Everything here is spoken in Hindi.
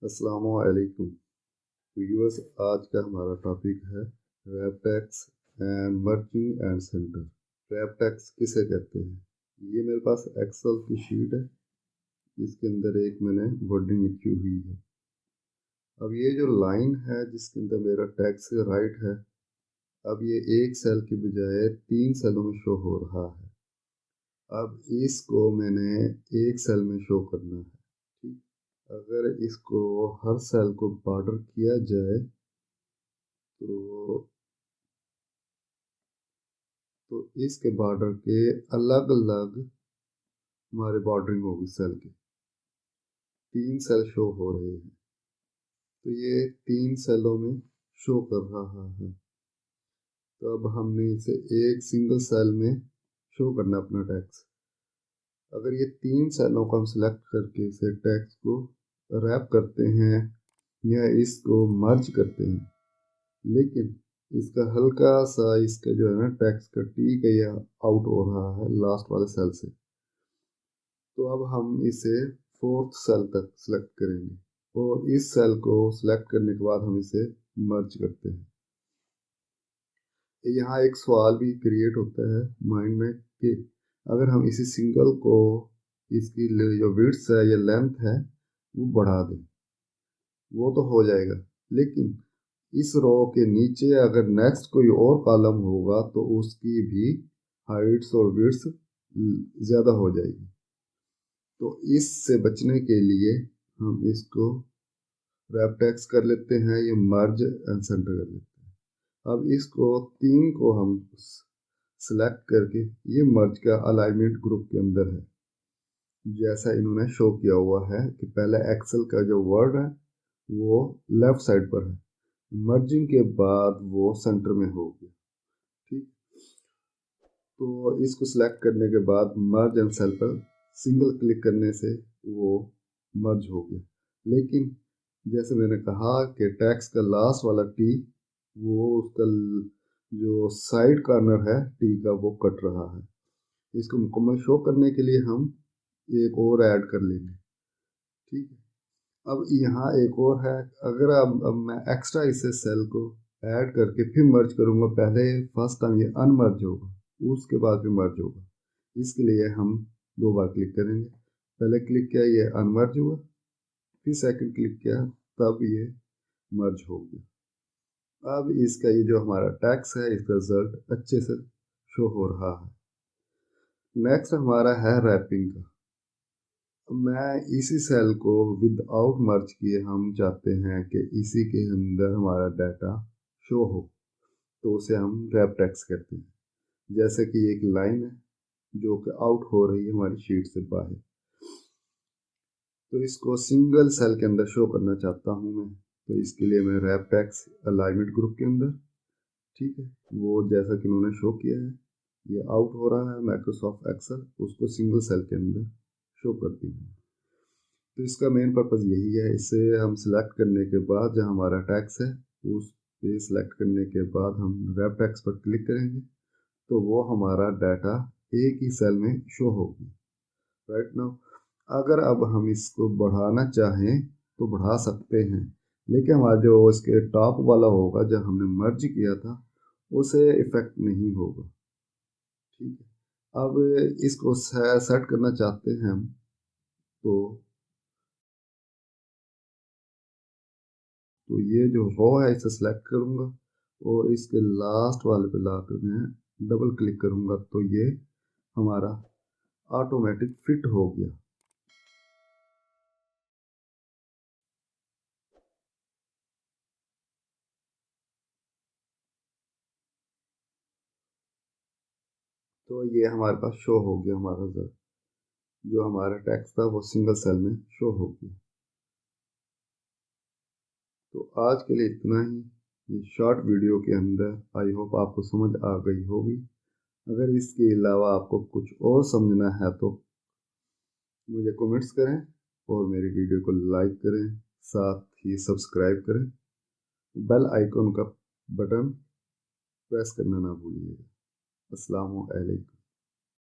अस्सलामुअलैकुम व्यूअर्स। आज का हमारा टॉपिक है wrap text and merging and center. Wrap text किसे कहते हैं? ये मेरे पास एक्सेल की शीट है, इसके अंदर एक मैंने वर्डिंग लिखी हुई है। अब ये जो लाइन है जिसके अंदर मेरा टैक्स राइट है, अब ये एक सेल की बजाय 3 सेलों में शो हो रहा है। अब इसको मैंने एक सेल में शो करना है। ठीक, अगर इसको हर सेल को बॉर्डर किया जाए तो इसके बॉर्डर के अलग अलग हमारे बॉर्डरिंग होगी। सेल के 3 सेल शो हो रहे हैं, तो ये 3 सेलों में शो कर रहा है। तो अब हमने इसे एक सिंगल सेल में शो करना अपना टैक्स। अगर ये 3 सेलों को हम सिलेक्ट करके इसे टैक्स को रैप करते हैं या इसको मर्ज करते हैं, लेकिन इसका हल्का सा इसका जो है ना टैक्स का टी का ये आउट हो रहा है लास्ट वाले सेल से, तो अब हम इसे 4th सेल तक सिलेक्ट करेंगे और इस सेल को सिलेक्ट करने के बाद हम इसे मर्ज करते हैं। यहाँ एक सवाल भी क्रिएट होता है माइंड में कि अगर हम इसी सिंगल को इसकी जो विड्थ है या लेंथ है वो बढ़ा दें, वो तो हो जाएगा, लेकिन इस रो के नीचे अगर नेक्स्ट कोई और कॉलम होगा तो उसकी भी हाइट्स और विड्थ ज़्यादा हो जाएगी। तो इससे बचने के लिए हम इसको रैप टैक्स कर लेते हैं, ये मर्ज एंड सेंटर कर लेते हैं। अब इसको 3 को हम सिलेक्ट करके ये मर्ज का अलाइनमेंट ग्रुप के अंदर है, जैसा इन्होंने शो किया हुआ है कि पहले एक्सेल का जो वर्ड है वो लेफ्ट साइड पर है, मर्जिंग के बाद वो सेंटर में हो गया। ठीक, तो इसको सिलेक्ट करने के बाद मर्ज एंड सेल पर सिंगल क्लिक करने से वो मर्ज हो गया। लेकिन जैसे मैंने कहा कि टैक्स का लास्ट वाला टी, वो उसका जो साइड कॉर्नर है टी का वो कट रहा है। इसको मुकम्मल शो करने के लिए हम एक और ऐड कर लेंगे। ठीक है, अब यहाँ एक और है। अगर अब मैं एक्स्ट्रा इसे सेल को ऐड करके फिर मर्ज करूँगा, पहले फर्स्ट टाइम ये अनमर्ज होगा, उसके बाद फिर मर्ज होगा। इसके लिए हम 2 बार क्लिक करेंगे। पहले क्लिक किया ये अनमर्ज हुआ, फिर सेकंड क्लिक किया तब ये मर्ज हो गया। अब इसका ये जो हमारा टैक्स है इसका रिजल्ट अच्छे से शो हो रहा है। नेक्स्ट हमारा है रैपिंग का। मैं इसी सेल को विदाउट मर्ज किए हम चाहते हैं कि इसी के अंदर हमारा डाटा शो हो, तो उसे हम रैप टैक्स कहते हैं। जैसे कि एक लाइन है जो कि आउट हो रही है हमारी शीट से बाहर, तो इसको सिंगल सेल के अंदर शो करना चाहता हूँ मैं, तो इसके लिए मैं रैप टैक्स अलाइनमेंट ग्रुप के अंदर, ठीक है, वो जैसा कि उन्होंने शो किया है ये आउट हो रहा है माइक्रोसॉफ्ट एक्सेल, उसको सिंगल सेल के अंदर शो करती हूँ। तो इसका मेन पर्पज़ यही है। इसे हम सिलेक्ट करने के बाद जहाँ हमारा टैक्स है उस पे सिलेक्ट करने के बाद हम रैप टैक्स पर क्लिक करेंगे तो वो हमारा डाटा एक ही सेल में शो होगी। राइट नाउ अगर अब हम इसको बढ़ाना चाहें तो बढ़ा सकते हैं, लेकिन हमारा जो इसके टॉप वाला होगा जब हमने मर्ज किया था उसे इफेक्ट नहीं होगा। ठीक है, अब इसको सेट करना चाहते हैं हम, तो ये जो रो है इसे सेलेक्ट करूंगा और इसके लास्ट वाले पे लाकर मैं डबल क्लिक करूंगा तो ये हमारा ऑटोमेटिक फिट हो गया। तो ये हमारे पास शो हो गया, हमारा जो हमारा टेक्स्ट था वो सिंगल सेल में शो हो गया। तो आज के लिए इतना ही। ये शॉर्ट वीडियो के अंदर आई होप आपको समझ आ गई होगी। अगर इसके अलावा आपको कुछ और समझना है तो मुझे कमेंट्स करें और मेरी वीडियो को लाइक करें, साथ ही सब्सक्राइब करें, बेल आइकन का बटन प्रेस करना ना भूलिएगा। अस्सलामु अलैकुम।